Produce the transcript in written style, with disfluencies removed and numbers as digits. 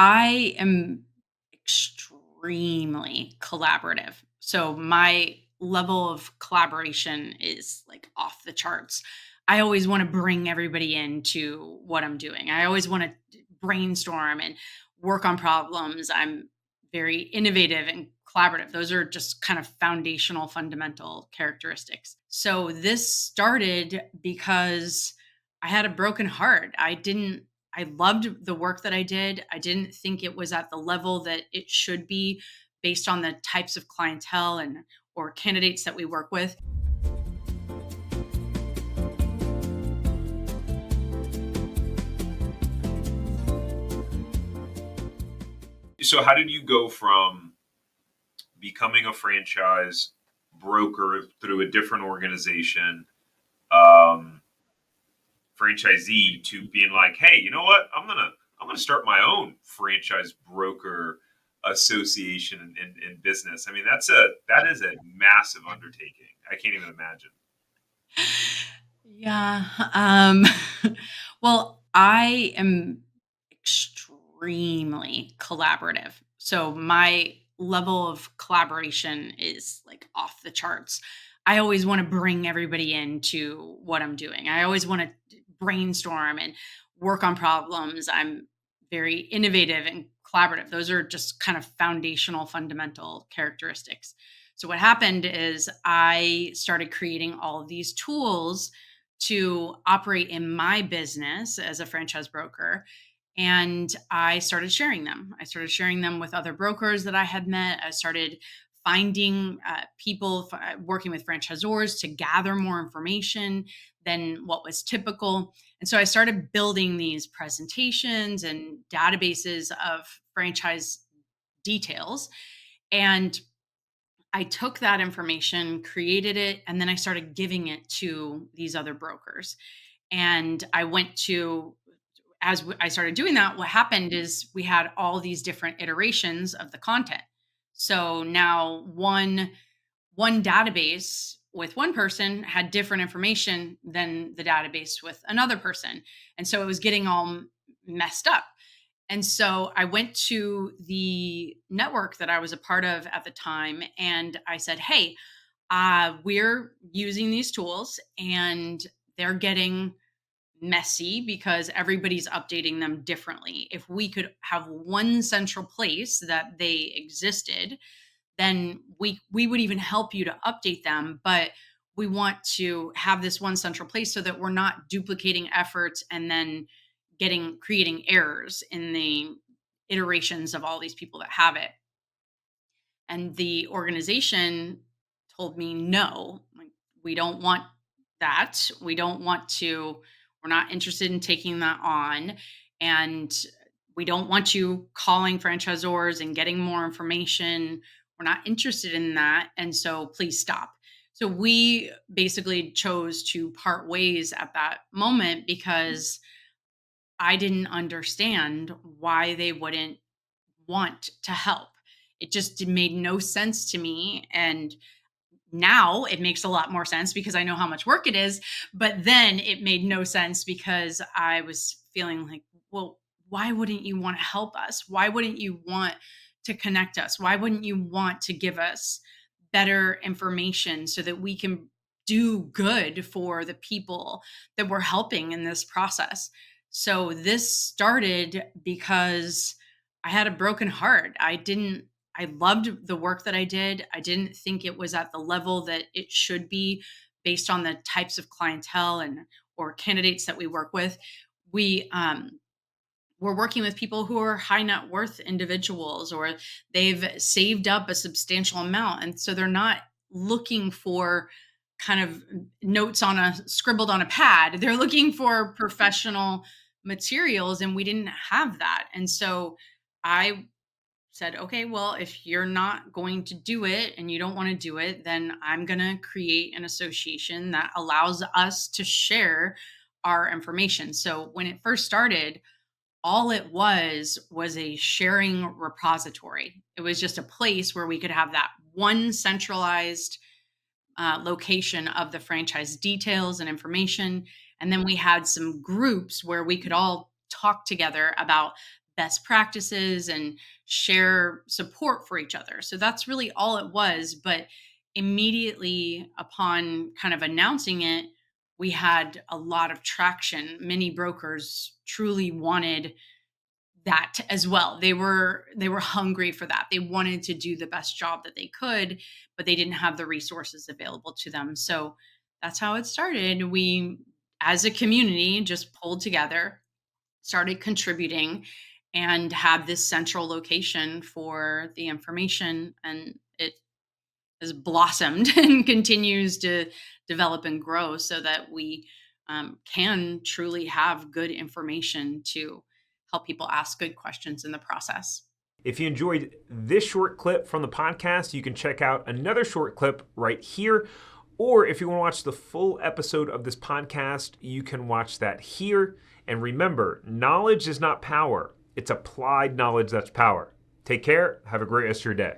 I am extremely collaborative. So my level of collaboration is like off the charts. I always want to bring everybody into what I'm doing. I always want to brainstorm and work on problems. I'm very innovative and collaborative. Those are just kind of foundational, fundamental characteristics. So this started because I had a broken heart. I loved the work that I did. I didn't think it was at the level that it should be based on the types of clientele and or candidates that we work with. So how did you go from becoming a franchise broker through a different organization, um, franchisee, to being like, hey, you know what? I'm gonna start my own franchise broker association in business. I mean, that is a massive undertaking. I can't even imagine. Yeah. Well, I am extremely collaborative. So my level of collaboration is like off the charts. I always want to bring everybody into what I'm doing. I always want to brainstorm and work on problems. I'm very innovative and collaborative. Those are just kind of foundational, fundamental characteristics. So what happened is I started creating all of these tools to operate in my business as a franchise broker. And I started sharing them. I started sharing them with other brokers that I had met. I started finding people working with franchisors to gather more information than what was typical. And so I started building these presentations and databases of franchise details. And I took that information, created it, and then I started giving it to these other brokers. And I went to, I started doing that, what happened is we had all these different iterations of the content. So now one database with one person had different information than the database with another person. And so it was getting all messed up. And so I went to the network that I was a part of at the time and I said, hey, we're using these tools and they're getting messy because everybody's updating them differently. If we could have one central place that they existed, then we would even help you to update them. But we want to have this one central place so that we're not duplicating efforts and then creating errors in the iterations of all these people that have it. And the organization told me, no, like, we don't want that. We don't want to, we're not interested in taking that on. And we don't want you calling franchisors and getting more information. We're not interested in that. And so please stop. So we basically chose to part ways at that moment because I didn't understand why they wouldn't want to help. It just made no sense to me. And now it makes a lot more sense because I know how much work it is. But then it made no sense because I was feeling like, well, why wouldn't you want to help us? Why wouldn't you want to connect us? Why wouldn't you want to give us better information so that we can do good for the people that we're helping in this process? So this started because I had a broken heart. I loved the work that I did. I didn't think it was at the level that it should be based on the types of clientele and or candidates that we work with. We we're working with people who are high net worth individuals or they've saved up a substantial amount and so they're not looking for kind of notes on a scribbled on a pad. They're looking for professional materials and we didn't have that. And so I said, okay, well, if you're not going to do it and you don't want to do it, then I'm going to create an association that allows us to share our information. So when it first started, all it was a sharing repository. It was just a place where we could have that one centralized location of the franchise details and information. And then we had some groups where we could all talk together about best practices and share support for each other. So that's really all it was. But immediately upon kind of announcing it, we had a lot of traction. Many brokers truly wanted that as well. They were hungry for that. They wanted to do the best job that they could, but they didn't have the resources available to them. So that's how it started. We, as a community, just pulled together, started contributing, and had this central location for the information, and it has blossomed and continues to develop and grow so that we can truly have good information to help people ask good questions in the process. If you enjoyed this short clip from the podcast, you can check out another short clip right here. Or if you want to watch the full episode of this podcast, you can watch that here. And remember, knowledge is not power. It's applied knowledge that's power. Take care. Have a great rest of your day.